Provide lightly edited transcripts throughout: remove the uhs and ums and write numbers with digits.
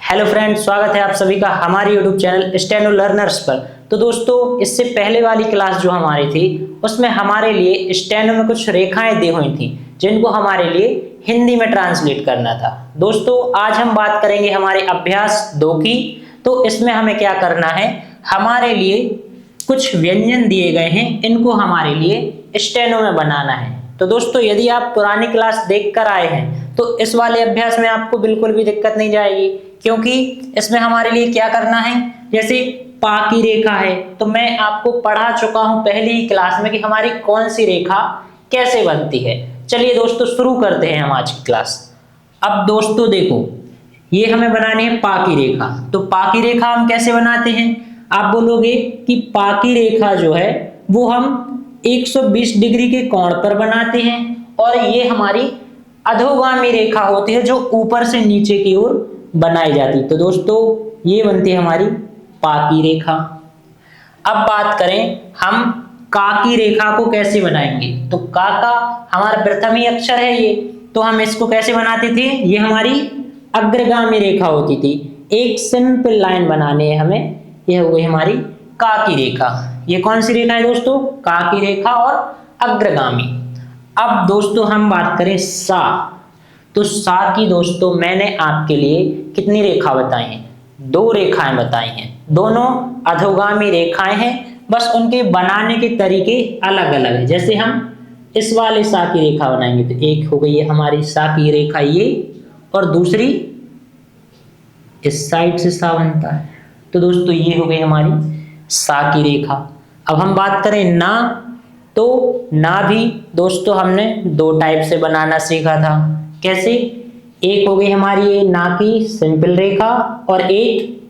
Hello friends, स्वागत है आप सभी का हमारे यूट्यूब चैनल स्टेनो लर्नर्स पर। तो दोस्तों, इससे पहले वाली क्लास जो हमारी थी उसमें हमारे लिए स्टेनो में कुछ रेखाएं दी हुई थी जिनको हमारे लिए हिंदी में ट्रांसलेट करना था। दोस्तों, आज हम बात करेंगे हमारे अभ्यास 2 की। तो इसमें हमें क्या करना है, हमारे लिए कुछ व्यंजन दिए गए हैं, इनको हमारे लिए स्टेनो में बनाना है। तो दोस्तों, यदि आप पुरानी क्लास देख कर आए हैं तो इस वाले अभ्यास में आपको बिल्कुल भी दिक्कत नहीं जाएगी, क्योंकि इसमें हमारे लिए क्या करना है, जैसे पा की रेखा है तो मैं आपको पढ़ा चुका हूं पहली ही क्लास में कि हमारी कौन सी रेखा कैसे बनती है। चलिए दोस्तों, शुरू करते हैं हम आज की क्लास। अब दोस्तों देखो, ये हमें बनानी है पा की रेखा। तो पा की रेखा हम कैसे बनाते हैं, आप बोलोगे कि पा की रेखा जो है वो हम 120 डिग्री के कोण पर बनाते हैं और ये हमारी अधोगामी रेखा होती है जो ऊपर से नीचे की ओर बनाई जाती है। तो दोस्तों, ये बनती है हमारी पा की रेखा। अब बात करें हम का की रेखा को कैसे बनाएंगे। तो का हमारा प्रथम ही अक्षर है ये, तो हम इसको कैसे बनाते थे, ये हमारी अग्रगामी रेखा होती थी। एक सिंपल लाइन बनानी है हमें, यह हो गई हमारी का की रेखा। ये कौन सी रेखा है दोस्तों, का की रेखा और अग्रगामी। अब दोस्तों हम बात करें सा। तो सा की दोस्तों मैंने आपके लिए कितनी रेखा बताई हैं, 2 रेखाएं बताई हैं। दोनों अधोगामी रेखाएं हैं, बस उनके बनाने के तरीके अलग अलग हैं। जैसे हम इस वाले सा की रेखा बनाएंगे तो एक हो गई है हमारी सा की रेखा ये, और दूसरी इस साइड से सा बनता है। तो दोस्तों ये हो गई हमारी सा की रेखा। अब हम बात करें ना, तो ना भी दोस्तों हमने 2 टाइप से बनाना सीखा था। कैसे, एक हो गई हमारी ये ना की सिंपल रेखा, और एक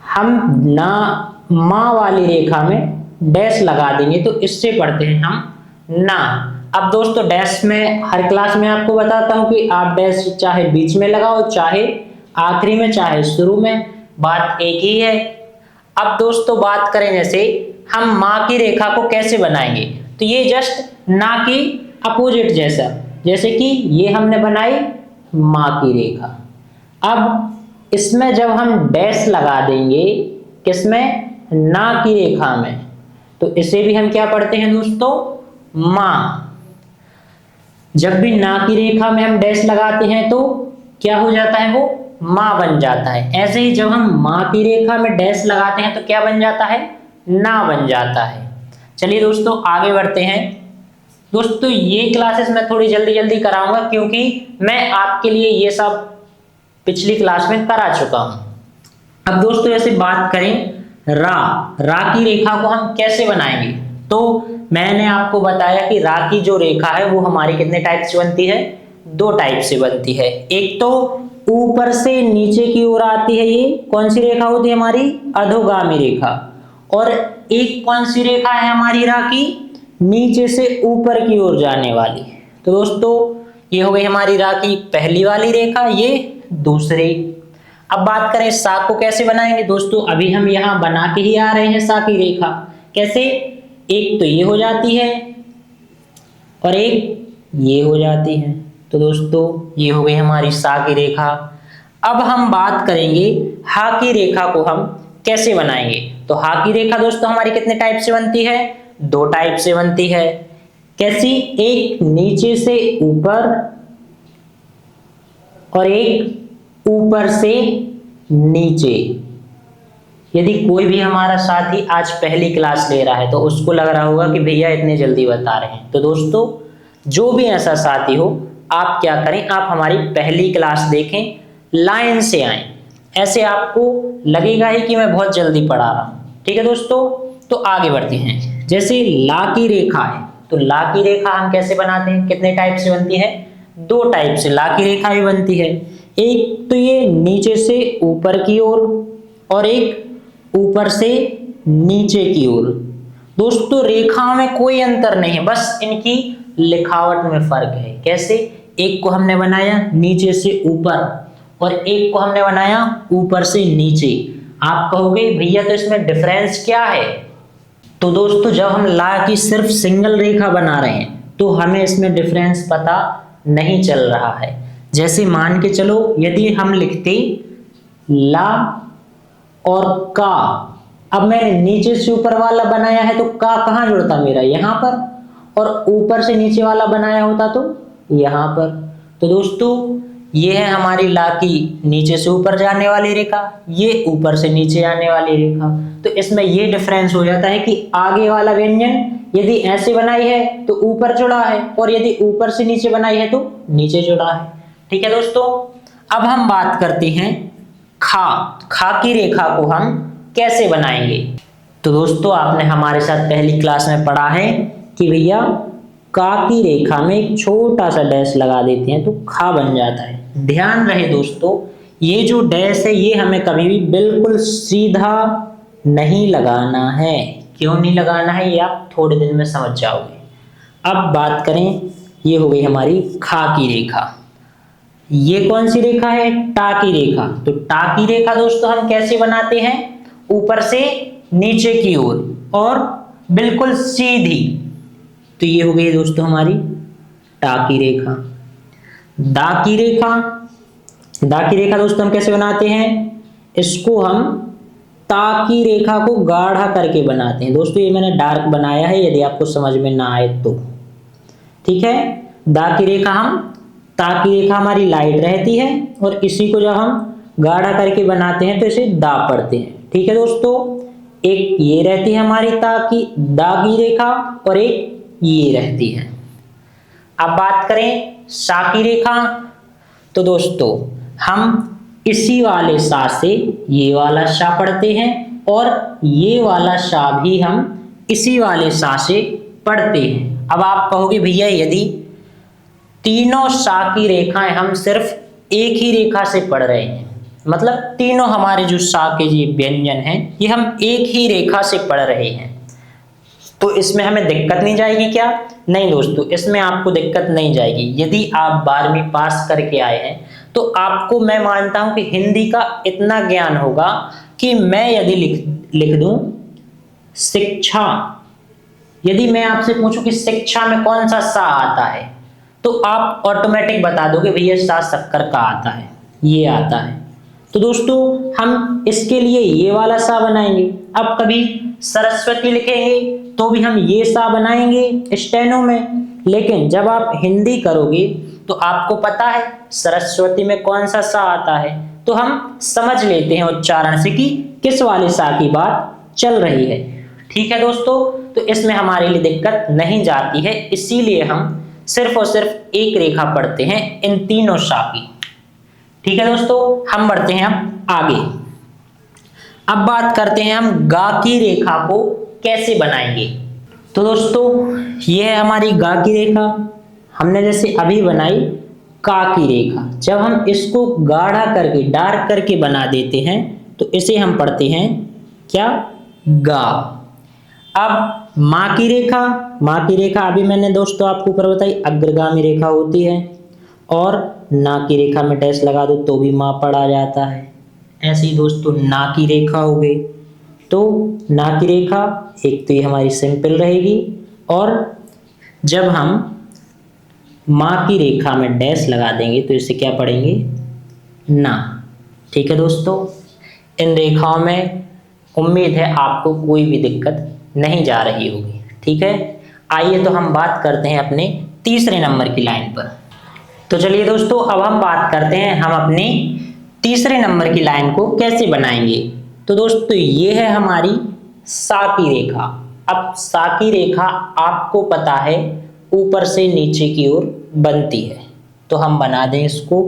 हम ना माँ वाली रेखा में डैश लगा देंगे, तो इससे पढ़ते हैं हम ना। अब दोस्तों डैश में हर क्लास में आपको बताता हूं कि आप डैश चाहे बीच में लगाओ, चाहे आखिरी में, चाहे शुरू में, बात एक ही है। अब दोस्तों बात करें जैसे हम माँ की रेखा को कैसे बनाएंगे, तो ये जस्ट ना की अपोजिट जैसा, जैसे कि ये हमने बनाई माँ की रेखा। अब इसमें जब हम डैश लगा देंगे, किसमें, ना की रेखा में, तो इसे भी हम क्या पढ़ते हैं दोस्तों, माँ। जब भी ना की रेखा में हम डैश लगाते हैं तो क्या हो जाता है, वो माँ बन जाता है। ऐसे ही जब हम माँ की रेखा में डैश लगाते हैं तो क्या बन जाता है, ना बन जाता है। चलिए दोस्तों आगे बढ़ते हैं। दोस्तों ये क्लासेस मैं थोड़ी जल्दी जल्दी कराऊंगा, क्योंकि मैं आपके लिए ये सब पिछली क्लास में करा चुका हूं। अब दोस्तों ऐसे बात करें रा की रेखा को हम कैसे बनाएंगे, तो मैंने आपको बताया कि रा की जो रेखा है वो हमारी कितने टाइप से बनती है, 2 टाइप से बनती है। एक तो ऊपर से नीचे की ओर आती है, ये कौन सी रेखा होती है, हमारी अधोगामी रेखा। और एक कौन सी रेखा है हमारी रा की, नीचे से ऊपर की ओर जाने वाली। तो दोस्तों ये हो गई हमारी रा की पहली वाली रेखा, ये दूसरी। अब बात करें सा को कैसे बनाएंगे दोस्तों, अभी हम यहाँ बना के ही आ रहे हैं सा की रेखा। कैसे, एक तो ये हो जाती है और एक ये हो जाती है। तो दोस्तों ये हो गई हमारी सा की रेखा। अब हम बात करेंगे हा की रेखा को हम कैसे बनाएंगे। तो हा की रेखा दोस्तों हमारी कितने टाइप से बनती है, 2 टाइप से बनती है। कैसी, एक नीचे से ऊपर और एक ऊपर से नीचे। यदि कोई भी हमारा साथी आज पहली क्लास ले रहा है तो उसको लग रहा होगा कि भैया इतने जल्दी बता रहे हैं। तो दोस्तों जो भी ऐसा साथी हो, आप क्या करें, आप हमारी पहली क्लास देखें, लाइन से आए, ऐसे आपको लगेगा ही कि मैं बहुत जल्दी पढ़ा रहा हूं। ठीक है दोस्तों, तो आगे बढ़ते हैं। जैसे ला की रेखा है, तो ला की रेखा हम कैसे बनाते हैं, कितने टाइप से बनती है, 2 टाइप से ला की रेखा भी बनती है। एक तो ये नीचे से ऊपर की ओर और एक ऊपर से नीचे की ओर। दोस्तों रेखाओं में कोई अंतर नहीं है, बस इनकी लिखावट में फर्क है। कैसे, एक को हमने बनाया नीचे से ऊपर और एक को हमने बनाया ऊपर से नीचे। आप कहोगे भैया तो इसमें डिफरेंस क्या है, तो दोस्तों जब हम ला की सिर्फ सिंगल रेखा बना रहे हैं तो हमें इसमें डिफरेंस पता नहीं चल रहा है। जैसे मान के चलो, यदि हम लिखते ला और का। अब मैंने नीचे से ऊपर वाला बनाया है तो का कहाँ जुड़ता मेरा, यहाँ पर, और ऊपर से नीचे वाला बनाया होता तो यहाँ पर। तो दोस्तों ये है हमारी ला की नीचे से ऊपर जाने वाली रेखा, ये ऊपर से नीचे आने वाली रेखा। तो इसमें ये डिफरेंस हो जाता है कि आगे वाला व्यंजन यदि ऐसे बनाई है तो ऊपर जुड़ा है, और यदि ऊपर से नीचे बनाई है तो नीचे जुड़ा है। ठीक है दोस्तों, अब हम बात करते हैं खा की रेखा को हम कैसे बनाएंगे। तो दोस्तों आपने हमारे साथ पहली क्लास में पढ़ा है कि भैया का की रेखा में एक छोटा सा डैश लगा देते हैं तो खा बन जाता है। ध्यान रहे दोस्तों, ये जो डैश है ये हमें कभी भी बिल्कुल सीधा नहीं लगाना है। क्यों नहीं लगाना है ये आप थोड़े दिन में समझ जाओगे। अब बात करें, ये हो गई हमारी खा की रेखा। ये कौन सी रेखा है, टा की रेखा। तो टा की रेखा दोस्तों हम कैसे बनाते हैं, ऊपर से नीचे की ओर और बिल्कुल सीधी। तो ये हो गई दोस्तों हमारी टा की रेखा। दा की रेखा दोस्तों हम कैसे बनाते हैं, इसको हम ता की रेखा को गाढ़ा करके बनाते हैं। दोस्तों ये मैंने डार्क बनाया है, यदि आपको समझ में ना आए तो। ठीक है, दा की रेखा ता की रेखा हमारी लाइट रहती है, और इसी को जब हम गाढ़ा करके बनाते हैं तो इसे दा पढ़ते हैं। ठीक है दोस्तों, एक ये रहती है हमारी दा की रेखा, और एक ये रहती है। अब बात करें सा की रेखा। तो दोस्तों हम इसी वाले सा से ये वाला सा पढ़ते हैं, और ये वाला सा भी हम इसी वाले सा से पढ़ते हैं। अब आप कहोगे भैया यदि तीनों सा की रेखाएं हम सिर्फ एक ही रेखा से पढ़ रहे हैं, मतलब तीनों हमारे जो सा के ये व्यंजन हैं ये हम एक ही रेखा से पढ़ रहे हैं, तो इसमें हमें दिक्कत नहीं जाएगी क्या? नहीं दोस्तों, इसमें आपको दिक्कत नहीं जाएगी। यदि आप 12वीं पास करके आए हैं तो आपको मैं मानता हूं कि हिंदी का इतना ज्ञान होगा कि मैं यदि लिख दूं शिक्षा, यदि मैं आपसे पूछूं कि शिक्षा में कौन सा सा आता है, तो आप ऑटोमेटिक बता दोगे भैया सा शक्कर का आता है, ये आता है। तो दोस्तों हम इसके लिए ये वाला सा बनाएंगे। अब कभी सरस्वती लिखेंगे तो भी हम ये सा बनाएंगे स्टेनो में, लेकिन जब आप हिंदी करोगे तो आपको पता है सरस्वती में कौन सा सा आता है, तो हम समझ लेते हैं उच्चारण से कि किस वाले सा की बात चल रही है। ठीक है दोस्तों, तो इसमें हमारे लिए दिक्कत नहीं जाती है, इसीलिए हम सिर्फ और सिर्फ एक रेखा पढ़ते हैं इन तीनों सा की। ठीक है दोस्तों, हम बढ़ते हैं अब आगे। अब बात करते हैं हम गा की रेखा को कैसे बनाएंगे। तो दोस्तों ये है हमारी गा की रेखा, हमने जैसे अभी बनाई का की रेखा। जब हम इसको गाढ़ा करके डार्क करके बना देते हैं तो इसे हम पढ़ते हैं क्या, गा। अब माँ की रेखा अभी मैंने दोस्तों आपको ऊपर बताई अग्रगामी रेखा होती है, और ना की रेखा में डैश लगा दो तो भी माँ पढ़ा जाता है। ऐसे ही दोस्तों ना की रेखा हो गई, तो ना की रेखा एक तो ये हमारी सिंपल रहेगी, और जब हम माँ की रेखा में डैश लगा देंगे तो इसे क्या पढ़ेंगे, ना। ठीक है दोस्तों, इन रेखाओं में उम्मीद है आपको कोई भी दिक्कत नहीं जा रही होगी। ठीक है, आइए तो हम बात करते हैं अपने तीसरे नंबर की लाइन पर। तो चलिए दोस्तों अब हम बात करते हैं हम अपने तीसरे नंबर की लाइन को कैसे बनाएंगे। तो दोस्तों ये है हमारी सा की रेखा। अब सा की रेखा आपको पता है ऊपर से नीचे की ओर बनती है, तो हम बना दें इसको।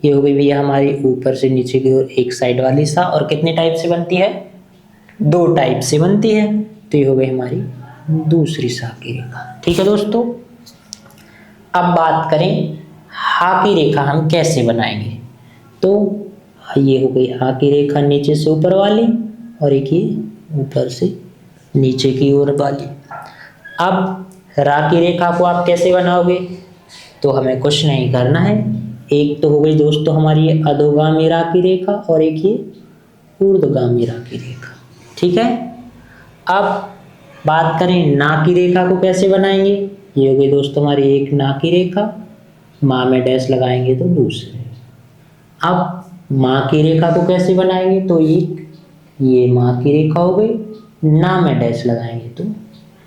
ये हो गई भैया हमारी ऊपर से नीचे की ओर एक साइड वाली सा, और कितने टाइप से बनती है, 2 टाइप से बनती है। तो ये हो गई हमारी दूसरी सा की रेखा। ठीक है दोस्तों, अब बात करें हा की रेखा हम कैसे बनाएंगे। तो ये हो गई हा की रेखा नीचे से ऊपर वाली, और एक ये ऊपर से नीचे की ओर वाली। अब रा की रेखा को आप कैसे बनाओगे, तो हमें कुछ नहीं करना है। एक तो हो गई दोस्तों हमारी ये अधोगामी रा की रेखा, और एक ये ऊर्ध्वगामी रा की रेखा। ठीक है, अब बात करें ना की रेखा को कैसे बनाएंगे। ये हो गई दोस्तों हमारी एक ना की रेखा, माँ में डैश लगाएंगे तो दूसरे। अब माँ की रेखा को कैसे बनाएंगे, तो ये माँ की रेखा हो गई, ना में डैश लगाएंगे, तो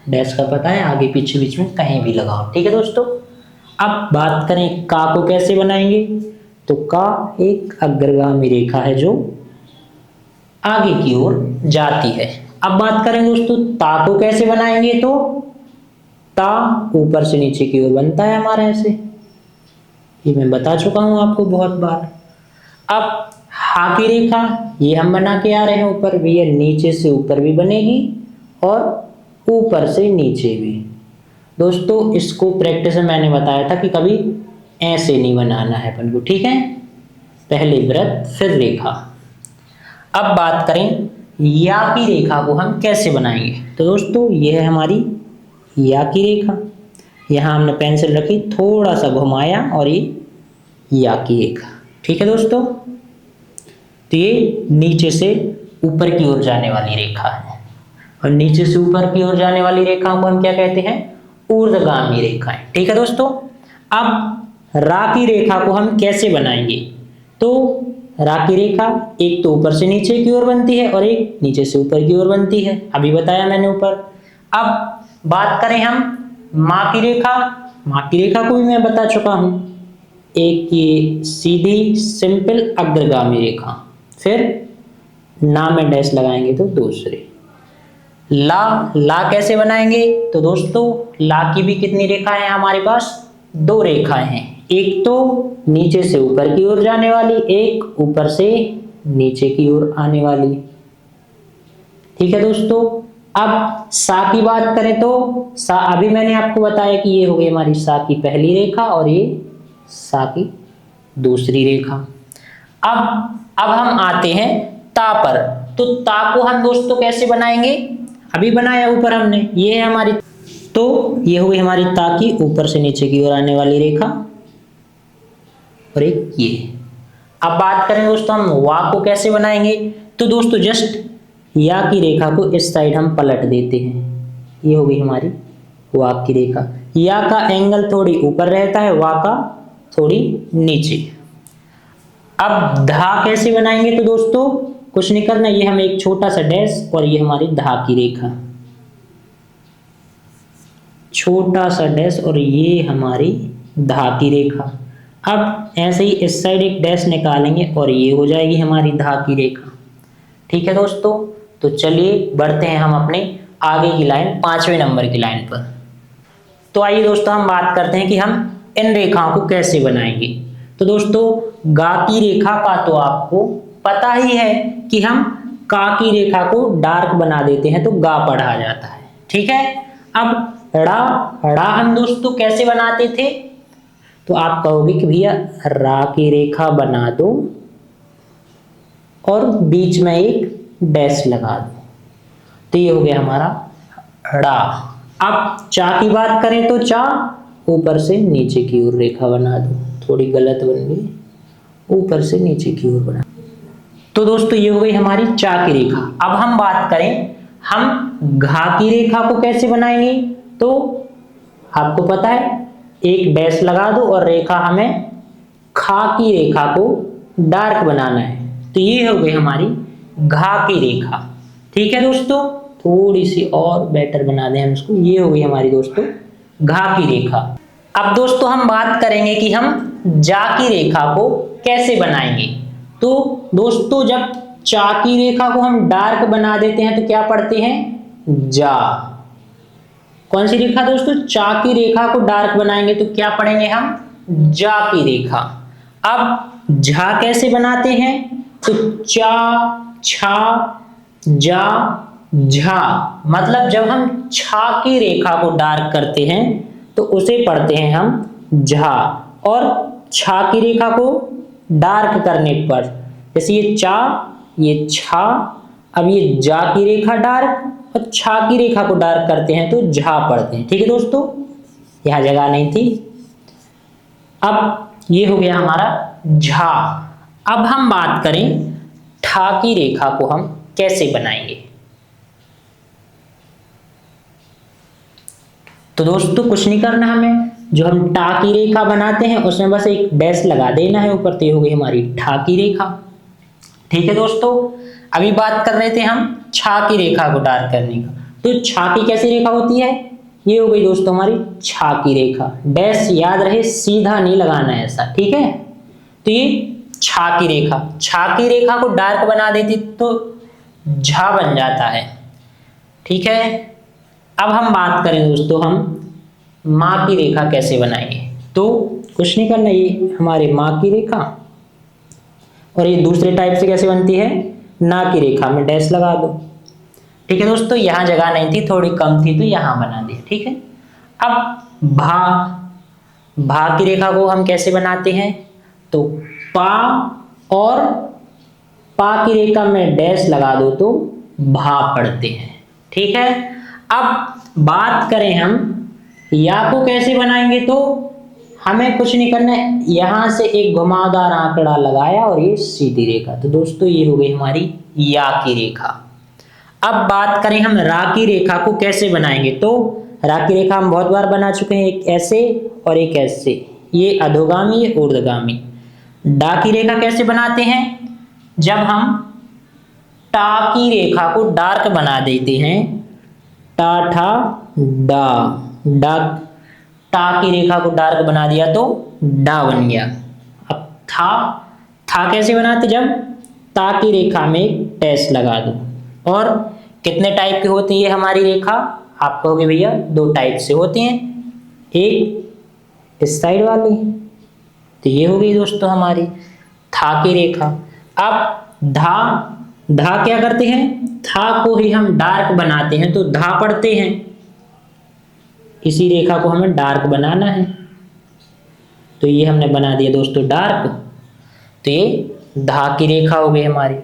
डैश का पता है आगे पीछे बीच में कहीं भी लगाओ। ठीक है दोस्तों। अब बात करें का को कैसे बनाएंगे, तो का एक अग्रगामी रेखा है जो आगे की ओर जाती है। अब बात करें दोस्तों ता को कैसे बनाएंगे, तो ता ऊपर से नीचे की ओर बनता है हमारा ऐसे, ये मैं बता चुका हूं आपको बहुत बार। अब हा की रेखा ये हम बना के आ रहे हैं ऊपर भी, ये नीचे से ऊपर भी बनेगी और ऊपर से नीचे भी। दोस्तों इसको प्रैक्टिस में मैंने बताया था कि कभी ऐसे नहीं बनाना है अपन को, ठीक है। पहले वृत्त फिर रेखा। अब बात करें या की रेखा को हम कैसे बनाएंगे, तो दोस्तों ये है हमारी या की रेखा, यहाँ हमने पेंसिल रखी, थोड़ा सा घुमाया और ये या की रेखा। ठीक है दोस्तों, तो ये नीचे से ऊपर की ओर जाने वाली रेखा है, और नीचे से ऊपर की ओर जाने वाली रेखा को हम क्या कहते हैं, ऊर्ध्वगामी रेखाएं। ठीक है दोस्तों। अब रा की रेखा को हम कैसे बनाएंगे, तो रा की रेखा एक तो ऊपर से नीचे की ओर बनती है और एक नीचे से ऊपर की ओर बनती है, अभी बताया मैंने ऊपर। अब बात करें हम माँ की रेखा, माँ की रेखा को भी मैं बता चुका हूं, एक ये सीधी सिंपल अग्रगामी रेखा, फिर ना में डैश लगाएंगे तो दूसरे। ला कैसे बनाएंगे, तो दोस्तों ला की भी कितनी रेखाएं हैं हमारे पास, दो रेखाएं हैं, एक तो नीचे से ऊपर की ओर जाने वाली, एक ऊपर से नीचे की ओर आने वाली। ठीक है दोस्तों। अब सा की बात करें तो सा, अभी मैंने आपको बताया कि ये हो गई हमारी सा की पहली रेखा और ये सा की दूसरी रेखा। अब हम आते हैं ता पर, तो ता को हम दोस्तों कैसे बनाएंगे, अभी बनाया ऊपर हमने, ये है हमारी, तो ये हो गई हमारी ता की ऊपर से नीचे की ओर आने वाली रेखा, और एक ये। अब बात करें दोस्तों हम वा को कैसे बनाएंगे, तो दोस्तों जस्ट या की रेखा को इस साइड हम पलट देते हैं, ये हो गई हमारी वा की रेखा। या का एंगल थोड़ी ऊपर रहता है, वा का थोड़ी नीचे। अब धा कैसे बनाएंगे, तो दोस्तों कुछ नहीं करना, ये हम एक छोटा सा डैश और ये हमारी धा की रेखा, छोटा सा डैश और ये हमारी धा की रेखा। अब ऐसे ही इस साइड एक डैश निकालेंगे और ये हो जाएगी हमारी धा की रेखा। ठीक है दोस्तों, तो चलिए बढ़ते हैं हम अपने आगे की लाइन, 5वें नंबर की लाइन पर। तो आइए दोस्तों हम बात करते हैं कि हम इन रेखाओं को कैसे बनाएंगे। तो दोस्तों गा की रेखा का तो आपको पता ही है कि हम का की रेखा को डार्क बना देते हैं तो गा पढ़ा जाता है। ठीक है। अब ड़ा हम दोस्तों कैसे बनाते थे, तो आप कहोगे कि भैया रा की रेखा बना दो और बीच में एक डैश लगा दो, तो ये हो गया हमारा ड़ा। अब चा की बात करें तो चा ऊपर से नीचे की ओर रेखा बना दो, थोड़ी गलत बन गई, ऊपर से नीचे की ओर बना। तो दोस्तों ये हो गई हमारी चा की रेखा। अब हम बात करें हम घा की रेखा को कैसे बनाएंगे, तो आपको पता है एक डैश लगा दो और रेखा हमें खा की रेखा को डार्क बनाना है, तो ये हो गई हमारी घा की रेखा। ठीक है दोस्तों, थोड़ी सी और बेटर बना दें हम इसको, ये हो गई हमारी दोस्तों घा की रेखा। अब दोस्तों हम बात करेंगे कि हम जा की रेखा को कैसे बनाएंगे। तो दोस्तों जब चा की रेखा को हम डार्क बना देते हैं तो क्या पढ़ते हैं, जा। कौन सी रेखा दोस्तों, चा की रेखा को डार्क बनाएंगे तो क्या पढ़ेंगे हम, जा की रेखा। अब झा कैसे बनाते हैं, तो चा छा जा झा, मतलब जब हम छा की रेखा को डार्क करते हैं तो उसे पढ़ते हैं हम झा, और छा की रेखा को डार्क करने पर, जैसे ये चा ये छा, अब ये जा की रेखा डार्क और छा की रेखा को डार्क करते हैं तो झा पढ़ते हैं। ठीक है दोस्तों, यहां जगह नहीं थी। अब ये हो गया हमारा झा। अब हम बात करें ठा की रेखा को हम कैसे बनाएंगे। तो दोस्तों कुछ नहीं करना हमें, जो हम टा की रेखा बनाते हैं उसमें बस एक डैश लगा देना है ऊपर, तो ये हो गई हमारी ठा की रेखा। ठीक है दोस्तों, अभी बात कर रहे थे हम छा की रेखा को डार्क करने का। तो छा की कैसी रेखा होती है, ये हो गई दोस्तों हमारी छा की रेखा। डैश याद रहे, सीधा नहीं लगाना है ऐसा, ठीक है। तो ये छा की रेखा, छा की रेखा को डार्क बना देती तो झा बन जाता है, ठीक है। अब हम बात करें दोस्तों, हम माँ की रेखा कैसे बनाएंगे। तो कुछ नहीं करना, ये हमारे माँ की रेखा, और ये दूसरे टाइप से कैसे बनती है, ना की रेखा में डैश लगा दो, ठीक है दोस्तों। यहाँ जगह नहीं थी, थोड़ी कम थी तो यहाँ बना दिया, ठीक है। अब भा की रेखा को हम कैसे बनाते हैं, तो पा और पा की रेखा में डैश लगा दो तो भा पढ़ते हैं, ठीक है। अब बात करें हम या को कैसे बनाएंगे, तो हमें कुछ नहीं करना है, यहां से एक घुमावदार आंकड़ा लगाया और ये सीधी रेखा। तो दोस्तों ये हो गई हमारी या की रेखा। अब बात करें हम रा की रेखा को कैसे बनाएंगे, तो रा की रेखा हम बहुत बार बना चुके हैं, एक ऐसे और एक ऐसे, ये अधोगामी ये ऊर्ध्वगामी। डा की रेखा कैसे बनाते हैं, जब हम टा की रेखा को डार्क बना देते हैं, टा ठा डा, डा टा की रेखा को डार्क बना दिया तो डा बन गया। अब था कैसे बनाते, जब ता की रेखा में एक डैश लगा दो। और कितने टाइप की होती है हमारी रेखा, आप कहोगे भैया 2 टाइप से होती हैं, एक इस साइड वाली, तो ये हो गई दोस्तों हमारी था की रेखा। अब धा क्या करते हैं, था को ही हम डार्क बनाते हैं तो धा पढ़ते हैं, इसी रेखा को हमें डार्क बनाना है, तो ये हमने बना दिया दोस्तों डार्क, तो ये धा की रेखा हो गई हमारी।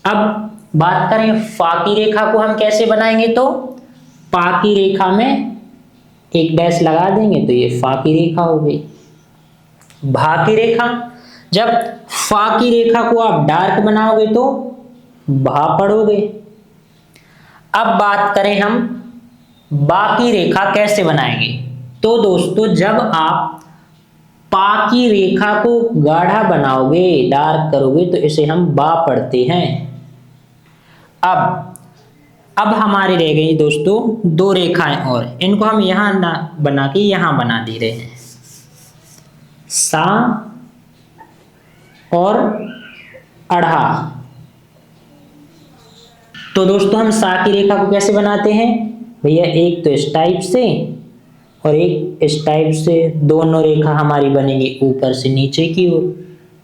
अब बात करें फा की रेखा को हम कैसे बनाएंगे, तो पा की रेखा में एक डैश लगा देंगे तो ये फा की रेखा हो गई। भा की रेखा, जब फा की रेखा को आप डार्क बनाओगे तो भा पढ़ोगे। अब बात करें हम बा की रेखा कैसे बनाएंगे, तो दोस्तों जब आप पा की रेखा को गाढ़ा बनाओगे, डार्क करोगे, तो इसे हम बा पढ़ते हैं। अब हमारे रह गई दोस्तों 2 रेखाएं और, इनको हम यहां ना बना के यहां बना दे रहे हैं, सा और अढ़ा। तो दोस्तों हम सा की रेखा को कैसे बनाते हैं भैया, एक तो इस टाइप से और एक इस टाइप से, दोनों रेखा हमारी बनेगी ऊपर से नीचे की ओर।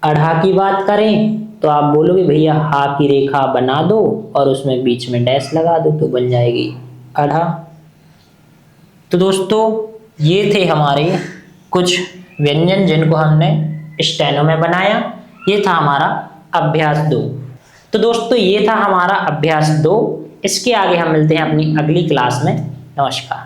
अढ़ा की बात करें तो आप बोलोगे भैया हा की रेखा बना दो और उसमें बीच में डैश लगा दो तो बन जाएगी अढ़ा। तो दोस्तों ये थे हमारे कुछ व्यंजन जिनको हमने स्टेनो में बनाया, ये था हमारा अभ्यास 2। तो दोस्तों ये था हमारा अभ्यास 2, इसके आगे हम मिलते हैं अपनी अगली क्लास में। नमस्कार।